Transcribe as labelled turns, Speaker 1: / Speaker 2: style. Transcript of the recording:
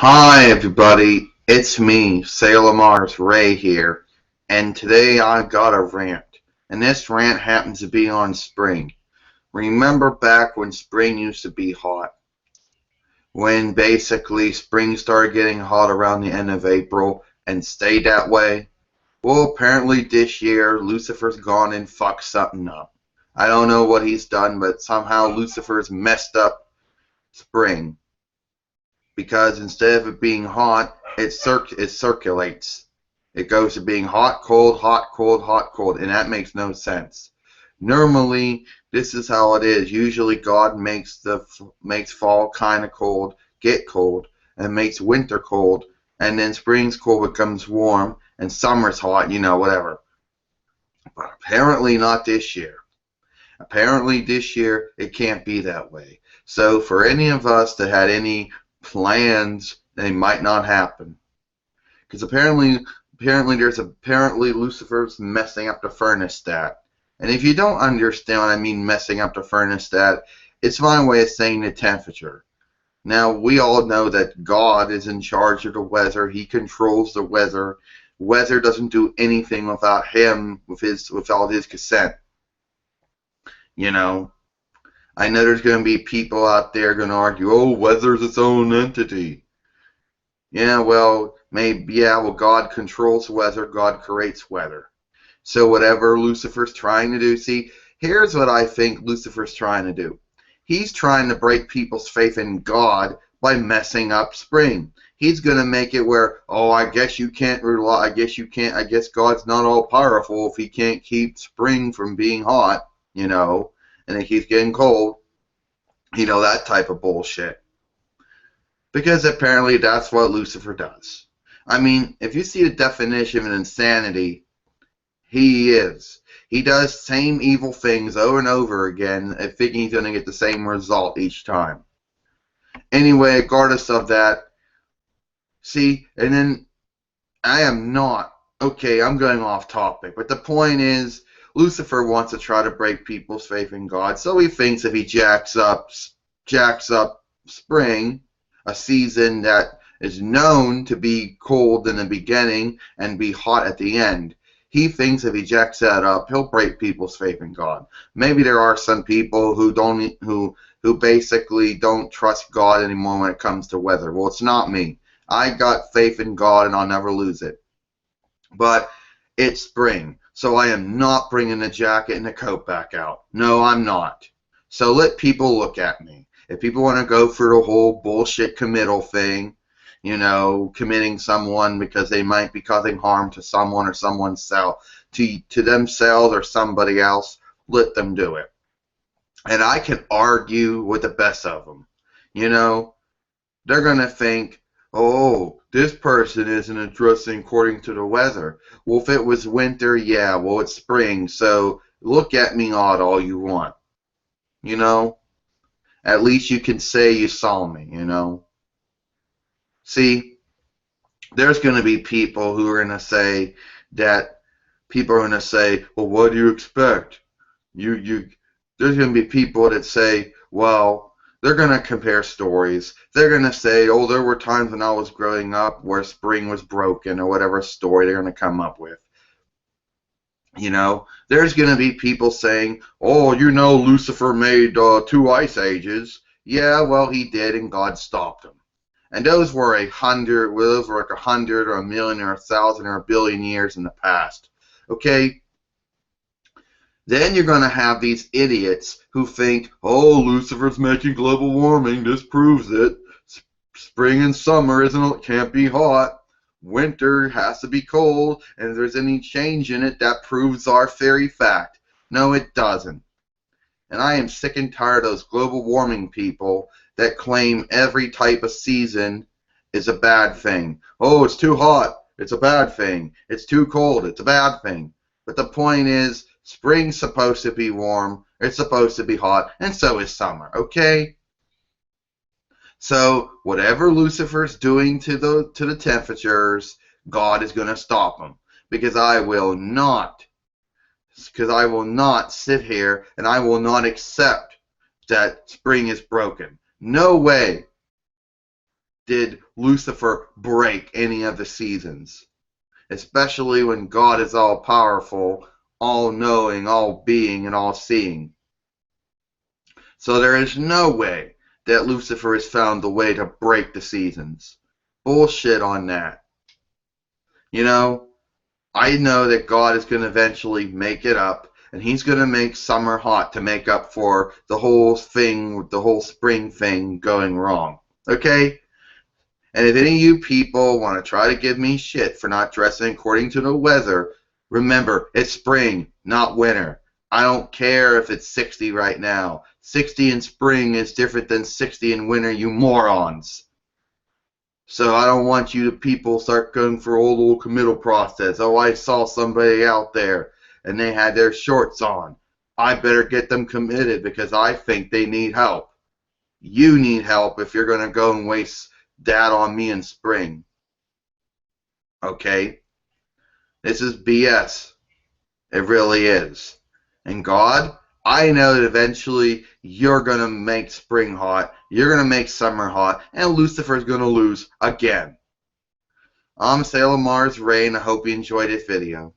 Speaker 1: Hi everybody, it's me, Sailor Mars Ray here, and today I got a rant, and this rant happens to be on spring. Remember back when spring used to be hot? When basically spring started getting hot around the end of April and stayed that way? Well, apparently this year Lucifer's gone and fucked something up. I don't know what he's done, but somehow Lucifer's messed up spring. Because instead of it being hot, it circulates. It goes to being hot, cold, hot, cold, hot, cold, and that makes no sense. Normally, this is how it is. Usually, God makes fall kind of cold, get cold, and makes winter cold, and then spring's cold becomes warm, and summer's hot, whatever. But apparently not this year. Apparently this year it can't be that way. So for any of us that had any plans, they might not happen. Because apparently Lucifer's messing up the thermostat. And if you don't understand what I mean messing up the thermostat, it's my way of saying the temperature. Now we all know that God is in charge of the weather. He controls the weather. Weather doesn't do anything without him, without his consent. You know, I know there's going to be people out there going to argue, oh, weather's its own entity. Yeah, well, God controls weather, God creates weather. So whatever Lucifer's trying to do, see, here's what I think Lucifer's trying to do. He's trying to break people's faith in God by messing up spring. He's going to make it where, oh, I guess you can't rely, I guess God's not all powerful if he can't keep spring from being hot, and it keeps getting cold. That type of bullshit. Because apparently that's what Lucifer does. I mean, if you see the definition of insanity, he is. He does same evil things over and over again, thinking he's going to get the same result each time. Anyway, regardless of that, see, and then I am not, okay, I'm going off topic, but the point is, Lucifer wants to try to break people's faith in God, so he thinks if he jacks up spring, a season that is known to be cold in the beginning and be hot at the end. He thinks if he jacks that up, he'll break people's faith in God. Maybe there are some people who basically don't trust God anymore when it comes to weather. Well, it's not me. I got faith in God and I'll never lose it. But it's spring, so I am not bringing the jacket and the coat back out. No, I'm not. So let people look at me. If people want to go through the whole bullshit committal thing, committing someone because they might be causing harm to someone or someone's self, to themselves or somebody else, let them do it. And I can argue with the best of them. They're going to think, oh, this person isn't addressing according to the weather. Well, if it was winter, yeah, well, it's spring, so look at me odd all you want. At least you can say you saw me, See, there's going to be people who are going to say well, what do you expect? There's going to be people that say, well, they're going to compare stories. They're going to say, oh, there were times when I was growing up where spring was broken, or whatever story they're going to come up with. There's going to be people saying, oh, Lucifer made 2 ice ages. Yeah, well, he did, and God stopped him. And those were like 100 or 1,000,000 or 1,000 or 1,000,000,000 years in the past. Okay? Then you're going to have these idiots who think, oh, Lucifer's making global warming. This proves it. Spring and summer can't be hot. Winter has to be cold, and if there's any change in it, that proves our theory fact. No, it doesn't. And I am sick and tired of those global warming people that claim every type of season is a bad thing. Oh, it's too hot. It's a bad thing. It's too cold. It's a bad thing. But the point is, spring's supposed to be warm, it's supposed to be hot, and so is summer, okay? So whatever Lucifer's doing to the temperatures, God is going to stop him. Because I will not sit here and I will not accept that spring is broken. No way. did Lucifer break any of the seasons, especially when God is all powerful, all knowing, all being, and all seeing. So there is no way that Lucifer has found the way to break the seasons. Bullshit on that. You know, I know that God is going to eventually make it up, and He's going to make summer hot to make up for the whole thing, the whole spring thing going wrong. Okay? And if any of you people want to try to give me shit for not dressing according to the weather, remember, it's spring, not winter. I don't care if it's 60 right now. 60 in spring is different than 60 in winter, you morons. So I don't want you to people start going for old committal process. Oh, I saw somebody out there and they had their shorts on. I better get them committed because I think they need help. You need help if you're going to go and waste that on me in spring. Okay? This is BS. It really is. And God, I know that eventually you're going to make spring hot, you're going to make summer hot, and Lucifer's going to lose again. I'm Sailor Mars Ray, and I hope you enjoyed this video.